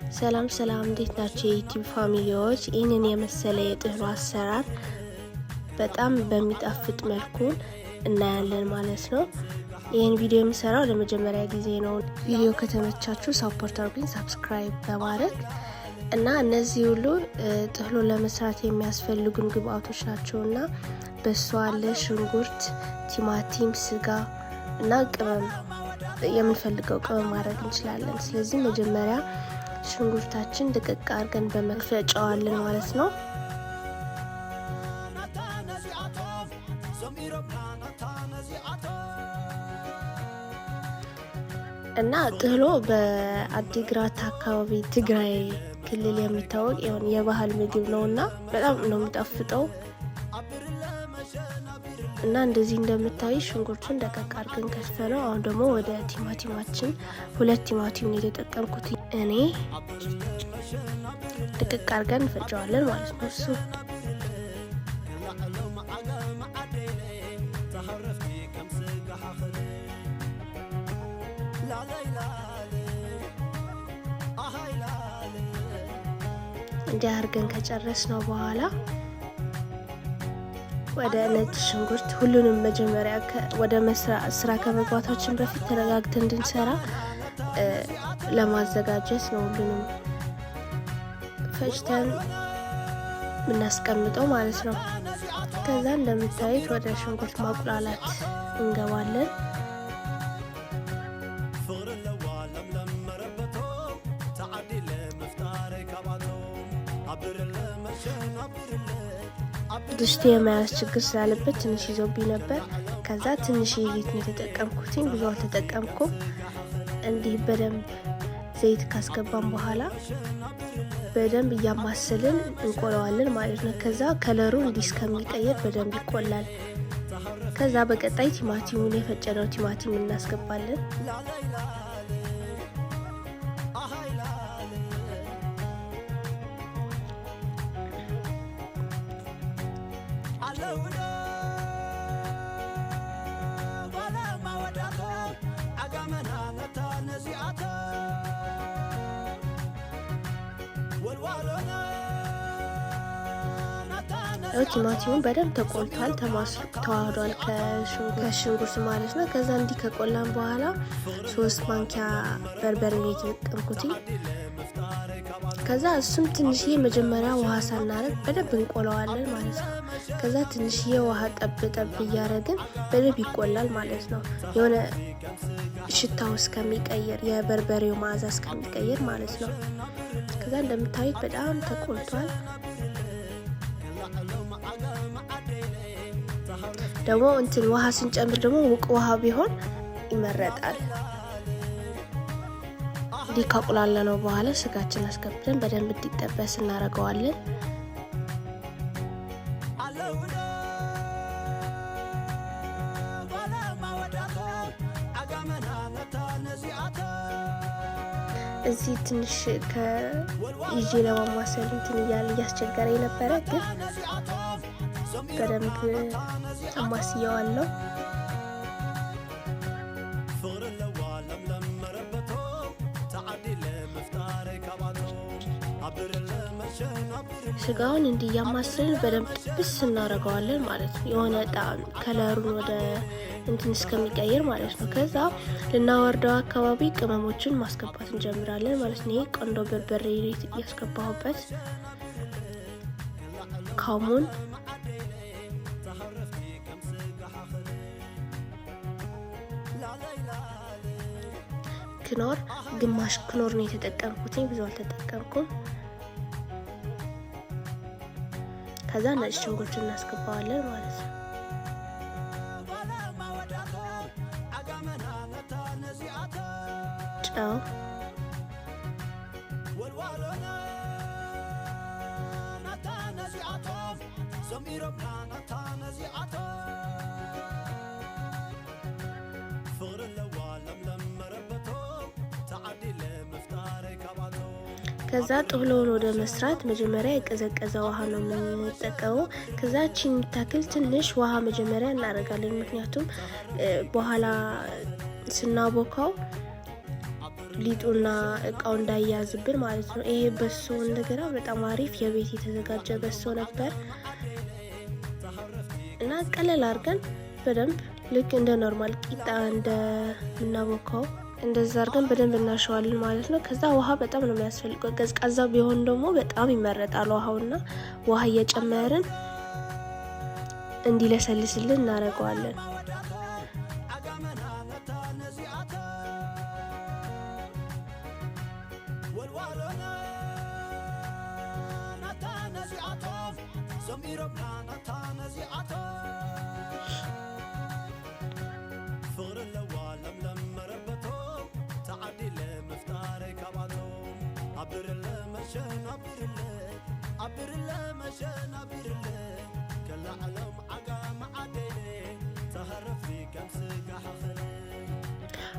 ሰላም እንዴት ናችሁ የዩቲዩብ ፋሚሊዎች? ይህንን የመሰለ የጥህሎ አሰራር በጣም በሚጣፍጥ መልኩ እናያለን ማለት ነው። ይህን ቪዲዮ የምሰራው ለመጀመሪያ ጊዜ ነው። ቪዲዮ ከተመቻችሁ ሰፖርት አድርጉኝ፣ ሰብስክራይብ በማድረግ እና እነዚህ ሁሉ ጥህሎ ለመስራት የሚያስፈልጉን ግብአቶች ናቸውና በሶ አለ፣ ሽንኩርት፣ ቲማቲም፣ ስጋ እና ቅመም የምንፈልገው ቅመም ማድረግ እንችላለን። ስለዚህ መጀመሪያ ሽንኩርታችን ድቅቅ አድርገን በመክፈጫዋለን ማለት ነው። እና ጥህሎ በአዲግራት አካባቢ ትግራይ ክልል የሚታወቅ የባህል ምግብ ነውና በጣም ነው የሚጣፍጠው። እና እንደዚህ እንደምታይ ሽንኩርቱን ደቀቅ አድርገን ከትፈነው። አሁን ደግሞ ወደ ቲማቲማችን 2 ቲማቲም ነው የተጠቀምኩት እኔ። ደቀቅ አድርገን እንፈጨዋለን ማለት ነው። እሱ እንዲህ አድርገን ከጨረስነው በኋላ ወደ ነጭ ሽንኩርት ሁሉንም መጀመሪያ ወደ ስራ ከመግባታችን በፊት ተረጋግተን እንድንሰራ ለማዘጋጀት ነው። ሁሉንም ፈጭተን የምናስቀምጠው ማለት ነው። ከዛ እንደምታዩት ወደ ሽንኩርት ማቁላላት እንገባለን። ድስቱ የመያዝ ችግር ስላለበት ትንሽ ይዞብኝ ነበር። ከዛ ትንሽ ዘይት ነው የተጠቀምኩትኝ፣ ብዙ አልተጠቀምኩም። እንዲህ በደንብ ዘይት ካስገባን በኋላ በደንብ እያማሰልን እንቆለዋለን ማለት ነው። ከዛ ከለሩ እንዲህ እስከሚቀየር በደንብ ይቆላል። ከዛ በቀጣይ ቲማቲሙን የፈጨነው ቲማቲም እናስገባለን። ቲማቲሙን በደንብ ተቆልቷል፣ ተዋህዷል ከሽንኩርት ማለት ነው። ከዛ እንዲህ ከቆላን በኋላ 3 ማንኪያ በርበሬ የተጠቀምኩት። ከዛ እሱም ትንሽዬ መጀመሪያ ውሃ ሳናረግ በደንብ እንቆለዋለን ማለት ነው። ከዛ ትንሽዬ ውሃ ጠብ እያረግን በደንብ ይቆላል ማለት ነው። የሆነ ሽታው እስከሚቀየር የበርበሬው መዓዛ እስከሚቀየር ማለት ነው። ከዛ እንደምታዩት በጣም ተቆልቷል። ደግሞ ውሃ ስንጨምር ደግሞ ሙቅ ውሃ ቢሆን ይመረጣል። እንዲህ ካቁላለነው በኋላ ስጋችን አስገብተን በደንብ እንዲጠበስ እናደርገዋለን። እዚህ ትንሽ ከይዤ ለማማሰል እያስቸገረ የነበረ ግን በደንብ አማስየዋለሁ። ስጋውን እንዲህ እያማሰልን በደንብ ጥብስ እናደርገዋለን ማለት ነው። የሆነ ጣዕም ከለሩን ወደ እስከሚቀየር ማለት ነው። ከዛ ልናወርደው አካባቢ ቅመሞችን ማስገባት እንጀምራለን ማለት ነው። ይሄ ቆንዶ በርበሬ ያስገባሁበት፣ ካሙን፣ ክኖር፣ ግማሽ ክኖር ነው የተጠቀምኩት፣ ብዙ አልተጠቀምኩም። ከዛ ነጭ ሽንኩርት እናስገባዋለን ማለት ነው። ጨው፣ ከዛ ጥህሎውን ወደ መስራት መጀመሪያ የቀዘቀዘ ውሃ ነው የምንጠቀመው። ከዛ ቺን የምታክል ትንሽ ውሃ መጀመሪያ እናደርጋለን። ምክንያቱም በኋላ ስናቦካው ሊጡና እቃው እንዳያዝብን ማለት ነው። ይሄ በሶ እንደገና በጣም አሪፍ የቤት የተዘጋጀ በሶ ነበር እና ቀለል አድርገን በደንብ ልክ እንደ ኖርማል ቂጣ እንደምናቦካው እንደዛ አድርገን በደንብ እናሸዋለን ማለት ነው። ከዛ ውሃ በጣም ነው የሚያስፈልገው። ቀዝቃዛ ቢሆን ደግሞ በጣም ይመረጣል ውሃውና ውሃ እየጨመርን እንዲለሰልስልን እናደርገዋለን።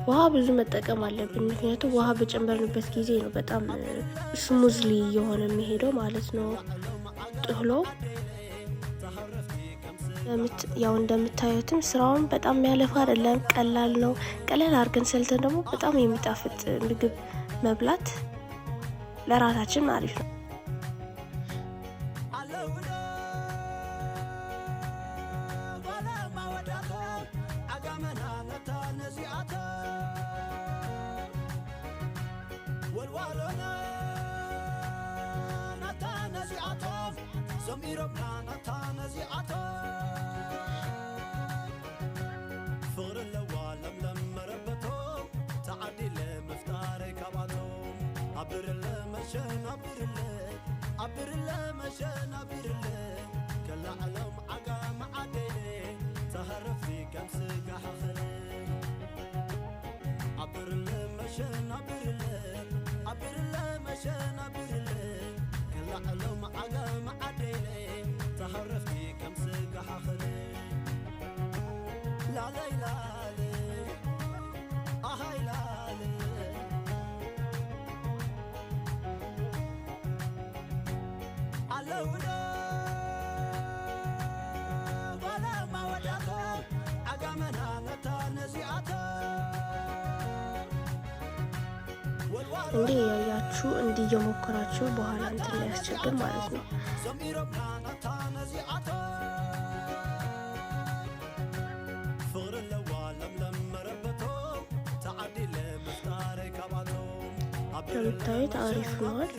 ውሃ ብዙ መጠቀም አለብን፣ ምክንያቱም ውሃ በጨመርንበት ጊዜ ነው በጣም ስሙዝሊ የሆነ የሚሄደው ማለት ነው ጥህሎ። ያው እንደምታዩትም ስራውን በጣም የሚያለፋ አይደለም፣ ቀላል ነው። ቀለል አድርገን ሰልተን ደግሞ በጣም የሚጣፍጥ ምግብ መብላት ለራሳችን አሪፍ ነው። እንዴ ያያችሁ እንዲህ እየሞከራችሁ በኋላ እንትን ላይ ያስቸግር ማለት ነው። እንደምታዩት አሪፍ ሆኗል።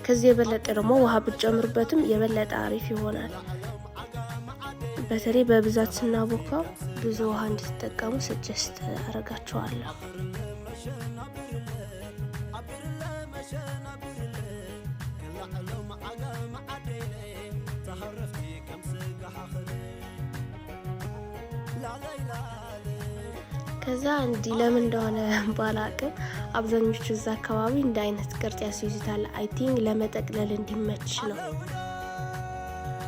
ከዚህ የበለጠ ደግሞ ውሃ ብትጨምሩበትም የበለጠ አሪፍ ይሆናል። በተለይ በብዛት ስናቦካ ብዙ ውሃ እንድትጠቀሙ ሰጀስት አደርጋችኋለሁ። ከዛ እንዲህ ለምን እንደሆነ ባላቅም አብዛኞቹ እዛ አካባቢ እንደ አይነት ቅርጽ ያስይዙታል። አይ ቲንክ ለመጠቅለል እንዲመች ነው።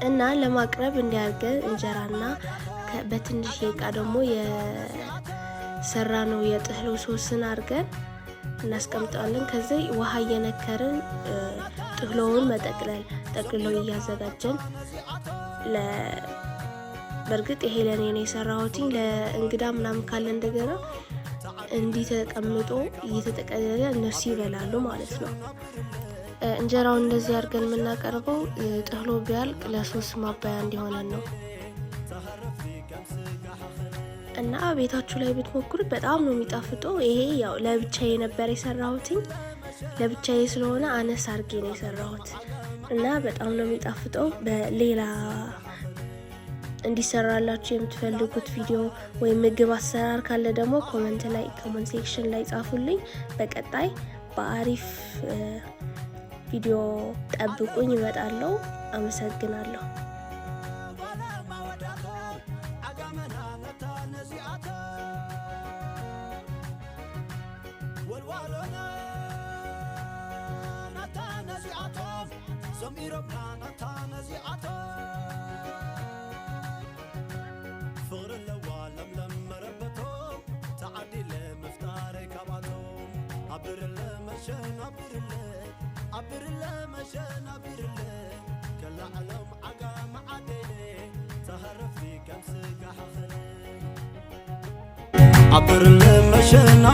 እና ለማቅረብ እንዲያርገን እንጀራና በትንሽ እቃ ደግሞ የሰራ ነው የጥህሎ ሶስን አድርገን እናስቀምጠዋለን። ከዚህ ውሃ እየነከርን ጥህሎውን መጠቅለል ጠቅልሎ እያዘጋጀን በርግጥ ይሄ ለኔ ነው የሰራሁት። ለእንግዳ ምናምን ካለ እንደገና እንዲህ ተቀምጦ እየተጠቀለለ እነሱ ይበላሉ ማለት ነው። እንጀራውን እንደዚህ አድርገን የምናቀርበው ጥህሎ ቢያልቅ ለሶስ ማባያ እንዲሆነን ነው። እና ቤታችሁ ላይ ብትሞክሩት በጣም ነው የሚጣፍጠው። ይሄ ያው ለብቻዬ ነበር የሰራሁት፣ ለብቻዬ ስለሆነ አነስ አድርጌ ነው የሰራሁት እና በጣም ነው የሚጣፍጠው። በሌላ እንዲሰራላችሁ የምትፈልጉት ቪዲዮ ወይም ምግብ አሰራር ካለ ደግሞ ኮሜንት ሴክሽን ላይ ጻፉልኝ። በቀጣይ በአሪፍ ቪዲዮ ጠብቁኝ፣ እመጣለሁ። አመሰግናለሁ። عبرله مشان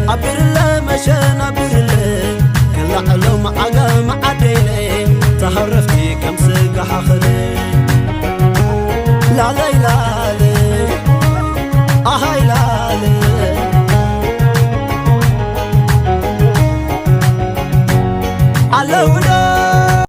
عبرله مشان عبرله كلا علو معاقا